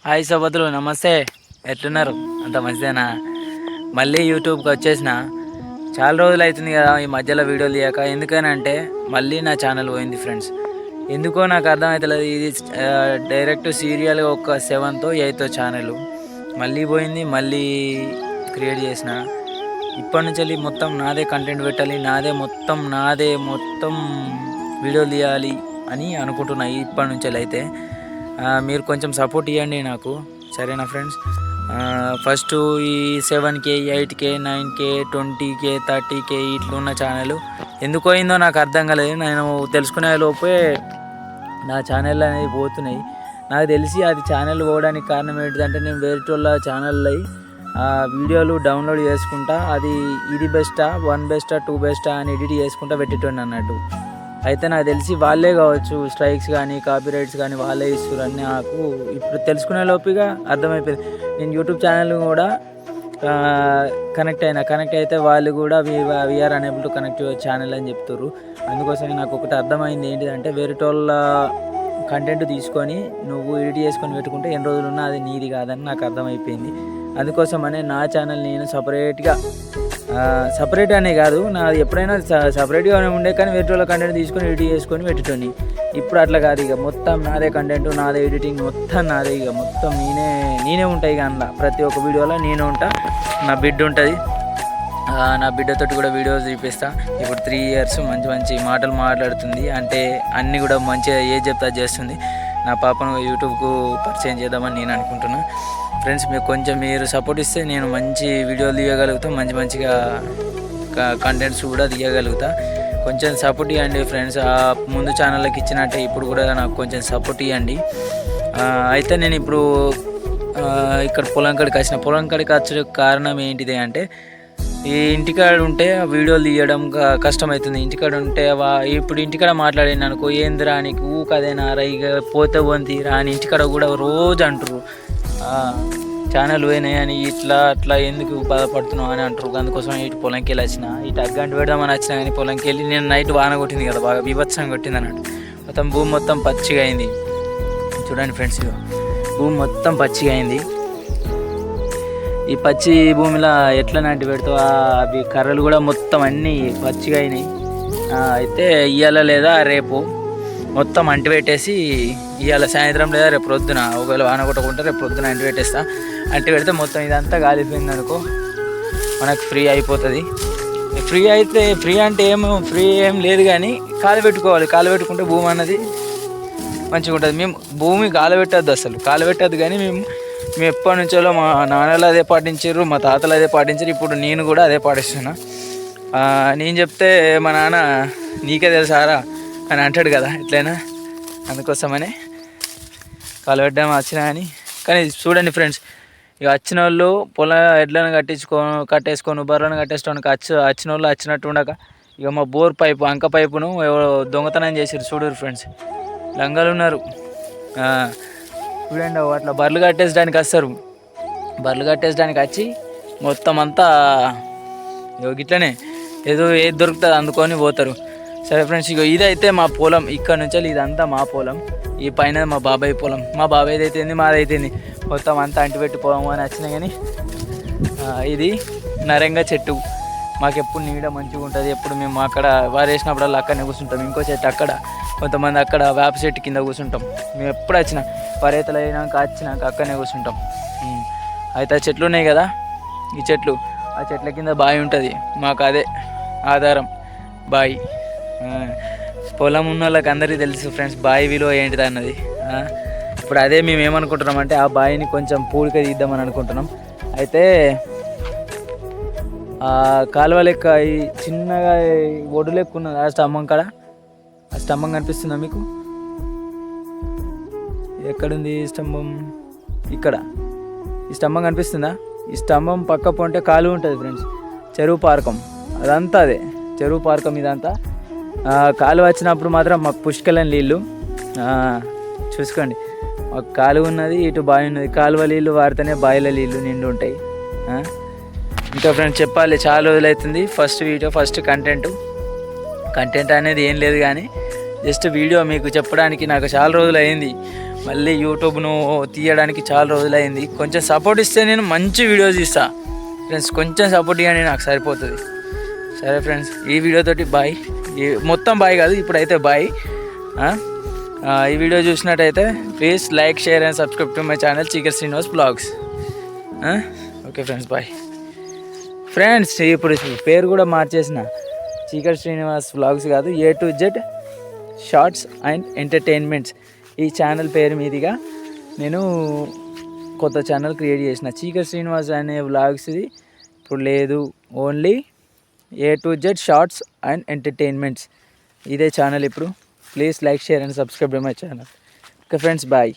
Hi సోబతులు, నమస్తే. ఎట్లున్నారు? అంత మంచిదేనా? మళ్ళీ యూట్యూబ్కి వచ్చేసిన. చాలా రోజులు అవుతుంది కదా ఈ మధ్యలో వీడియోలు తీయక. ఎందుకనంటే మళ్ళీ నా ఛానల్ పోయింది ఫ్రెండ్స్. ఎందుకో నాకు అర్థమవుతలేదు. ఇది డైరెక్ట్ సీరియల్గా ఒక 7th 8th ఛానల్ మళ్ళీ పోయింది. మళ్ళీ క్రియేట్ చేసిన. ఇప్పటి నుంచి వెళ్ళి మొత్తం నాదే కంటెంట్ పెట్టాలి, నాదే మొత్తం వీడియోలు తీయాలి అని అనుకుంటున్నా ఇప్పటి నుంచి అయితే. మీరు కొంచెం సపోర్ట్ ఇవ్వండి నాకు, సరేనా ఫ్రెండ్స్? ఫస్ట్ ఈ 7K 8K 9K 20K 30K ఇట్లున్న channel ఎందుకు పోయిందో నాకు అర్థం కాలేదు. నేను తెలుసుకునే లోపే నా ఛానల్ అనేది పోతున్నాయి. నాకు తెలిసి అది ఛానల్ పోవడానికి కారణం ఏంటిదంటే, నేను వేరే వాళ్ళ ఛానల్లో వీడియోలు డౌన్లోడ్ చేసుకుంటా, అది ఇది బెస్టా 1 బెస్టా 2 బెస్టా అని ఎడిట్ చేసుకుంటా పెట్టేటోండి అన్నట్టు. అయితే నాకు తెలిసి వాళ్ళే కావచ్చు స్ట్రైక్స్ కానీ కాపీరైట్స్ కానీ వాళ్ళే ఇస్తారు అని నాకు ఇప్పుడు తెలుసుకునే లోపుగా అర్థమైపోయింది. నేను యూట్యూబ్ ఛానల్ కూడా కనెక్ట్ అయితే వాళ్ళు కూడా we are unable to connect your channel అని చెప్తారు. అందుకోసమే నాకు ఒకటి అర్థమైంది ఏంటిదంటే, వేరే వాళ్ళ కంటెంట్ తీసుకొని నువ్వు ఎడిట్ చేసుకొని పెట్టుకుంటే ఎన్ని రోజులున్నా అది నీది కాదని నాకు అర్థమైపోయింది. అందుకోసమనే నా ఛానల్ నేను సపరేట్ అనే కాదు, నాది ఎప్పుడైనా సపరేట్గానే ఉండే, కానీ వేరే వాళ్ళ కంటెంట్ తీసుకొని ఎడిట్ చేసుకొని పెట్టుకొని. ఇప్పుడు అట్లా కాదు, ఇక మొత్తం నాదే కంటెంట్, నాదే ఎడిటింగ్, మొత్తం నాదే. ఇక మొత్తం నేనే ఉంటాయి. ఇక అందులో ప్రతి ఒక్క వీడియోలో నేనే ఉంటా. నా బిడ్డ ఉంటుంది, నా బిడ్డతో కూడా వీడియోస్ చూపిస్తా. ఇప్పుడు 3 years మంచి మాటలు మాట్లాడుతుంది. అంటే అన్నీ కూడా మంచిగా ఏది చెప్తా చేస్తుంది. నా పాపను యూట్యూబ్కు పరిచయం చేద్దామని నేను అనుకుంటున్నాను. ఫ్రెండ్స్, మీరు సపోర్ట్ ఇస్తే నేను మంచి వీడియోలు తీయగలుగుతా, మంచిగా కంటెంట్స్ కూడా తీయగలుగుతా. కొంచెం సపోర్ట్ ఇవ్వండి ఫ్రెండ్స్. ముందు ఛానళ్ళకి ఇచ్చినట్టే ఇప్పుడు కూడా నాకు కొంచెం సపోర్ట్ ఇవ్వండి. అయితే నేను ఇప్పుడు ఇక్కడ పొలం కాడికి వచ్చే కారణం ఏంటిది అంటే, ఈ ఇంటికాడ ఉంటే వీడియోలు తీయడం కష్టమవుతుంది. ఇంటికాడ ఉంటే ఇప్పుడు ఇంటికాడ మాట్లాడాను అనుకో, ఏందిరా నీకు ఊకదేనా రా, ఇక పోతే పోంతిరా అని ఇంటికాడ కూడా రోజు అంటారు. ఛానల్ పోయినాయని అట్లా ఎందుకు బాధపడుతున్నావు అని అంటారు. అందుకోసం ఇటు పొలంకి వెళ్ళి వచ్చిన, ఇటు అగ్గంటి పెడదామని వచ్చినా కానీ పొలంకి వెళ్ళి నేను నైట్ వాన కొట్టింది కదా, బాగా బీభత్సంగా కొట్టింది అన్నట్టు. మొత్తం భూమి మొత్తం పచ్చిగా అయింది. చూడండి ఫ్రెండ్స్, భూమి మొత్తం పచ్చిగా అయింది. ఈ పచ్చి భూమిలో ఎట్లా నాటి పెడతావు, అవి కర్రలు కూడా మొత్తం అన్నీ పచ్చిగా అయినాయి. అయితే ఇవాళ లేదా రేపు మొత్తం అంటి పెట్టేసి, ఇవాళ సాయంత్రం లేదా రేపు ప్రొద్దున, ఒకవేళ వాన కొట్టకుంటే రేపు ప్రొద్దున అంటి పెట్టేస్తా. అంటి పెడితే మొత్తం ఇదంతా గాలిపోయింది అనుకో, మనకు ఫ్రీ అయిపోతుంది. ఫ్రీ అంటే ఏం లేదు, కానీ కాలు పెట్టుకోవాలి. కాలు పెట్టుకుంటే భూమి అన్నది మంచిగా ఉంటుంది. మేము భూమి కాలబెట్టద్దు, అసలు కాలబెట్టద్దు. కానీ మేము ఎప్పటి నుంచో మా నాన్నలు అదే పాటించారు, మా తాతలు అదే పాటించారు. ఇప్పుడు నేను కూడా అదే పాటిస్తున్నా. నేను చెప్తే మా నాన్న నీకే తెలుసారా అని అంటాడు కదా, ఎట్లయినా. అందుకోసమనే కాలబెట్టడం వచ్చినా కానీ చూడండి ఫ్రెండ్స్, ఇక వచ్చిన వాళ్ళు పొలం ఎడ్లను కట్టేసుకొని బర్రెలను కట్టేసుకోవడానికి వచ్చిన వాళ్ళు వచ్చినట్టు ఉండక, ఇక మా బోర్ పైపు అంక పైపును దొంగతనం చేసారు. చూడరు ఫ్రెండ్స్, లంగాలు ఉన్నారు. చూడండి, అట్లా బర్రెలు కట్టేసడానికి వస్తారు. బర్రెలు కట్టేసడానికి వచ్చి మొత్తం అంతా ఇట్లనే ఏది దొరుకుతుంది అందుకొని పోతారు. సరే ఫ్రెండ్స్, ఇక ఇదైతే మా పొలం. ఇక్కడ నుంచి ఇదంతా మా పొలం. ఈ పైన మా బాబాయ్ పొలం. మా బాబాయ్ది అయితేంది, మాదైతేంది, మొత్తం అంతా అంటిపెట్టి పోదాము అని వచ్చినా. కానీ ఇది నరంగా చెట్టు. మాకు ఎప్పుడు నీడ మంచిగా ఉంటుంది. ఎప్పుడు మేము అక్కడ వారేసినప్పుడల్లా అక్కడనే కూర్చుంటాం. ఇంకో చెట్టు అక్కడ, కొంతమంది అక్కడ వేప చెట్టు కింద కూర్చుంటాం. మేము ఎప్పుడు వచ్చినా పరేతలు అయినాక అక్కడనే కూర్చుంటాం. అయితే ఆ చెట్లు ఉన్నాయి కదా, ఈ చెట్లు, ఆ చెట్ల కింద బావి ఉంటుంది. మాకు అదే ఆధారం, బావి. పొలం ఉన్న వాళ్ళకి అందరికీ తెలుసు ఫ్రెండ్స్, బావి విలువ ఏంటిది అన్నది. ఇప్పుడు అదే మేము ఏమనుకుంటున్నాం అంటే, ఆ బావిని కొంచెం పూడిక తీద్దామని అనుకుంటున్నాం. అయితే కాలువ లెక్క ఈ చిన్నగా ఒడ్డు లెక్క ఉన్నది ఆ స్తంభం కాడ. ఆ స్తంభం కనిపిస్తుందా మీకు? ఎక్కడుంది స్తంభం? ఇక్కడ ఈ స్తంభం కనిపిస్తుందా? ఈ స్తంభం పక్క పోంటే కాలువ ఉంటుంది ఫ్రెండ్స్, చెరువు పార్కం. అదంతా అదే చెరువు పార్కం. ఇదంతా కాలువ వచ్చినప్పుడు మాత్రం మాకు పుష్కలని నీళ్ళు. చూసుకోండి, మాకు కాలువ ఉన్నది, ఇటు బావి ఉన్నది. కాలువ నీళ్ళు వాడితేనే బావిల నీళ్ళు నిండు ఉంటాయి. ఇంకా ఫ్రెండ్స్ చెప్పాలి, చాలా రోజులు అవుతుంది. ఫస్ట్ వీడియో, ఫస్ట్ కంటెంట్ అనేది ఏం లేదు, కానీ జస్ట్ వీడియో మీకు చెప్పడానికి నాకు చాలా రోజులు అయింది. మళ్ళీ యూట్యూబ్ను తీయడానికి చాలా రోజులైంది. కొంచెం సపోర్ట్ ఇస్తే నేను మంచి వీడియోస్ ఇస్తాను ఫ్రెండ్స్. కొంచెం సపోర్ట్ ఇవ్వండి, నాకు సరిపోతుంది. సరే ఫ్రెండ్స్, ఈ వీడియోతోటి బాయ్. మొత్తం బాయ్ కాదు, ఇప్పుడైతే బాయ్. ఈ వీడియో చూసినట్టయితే please like, share and subscribe to my channel Cheekati Srinivas blogs. Okay friends, bye. Friends, ఇప్పుడు పేరు కూడా మార్చేసిన, చీకటి శ్రీనివాస్ బ్లాగ్స్ కాదు, A to Z shorts and entertainments. ఈ ఛానల్ పేరు మీదుగా నేను కొత్త ఛానల్ క్రియేట్ చేసిన. చీకటి శ్రీనివాస్ అనే వ్లాగ్స్ ఇది ఇప్పుడు లేదు, only A to Z shorts and entertainments. ఇదే ఛానల్ ఇప్పుడు. Please like, share and subscribe my channel. Okay friends, bye.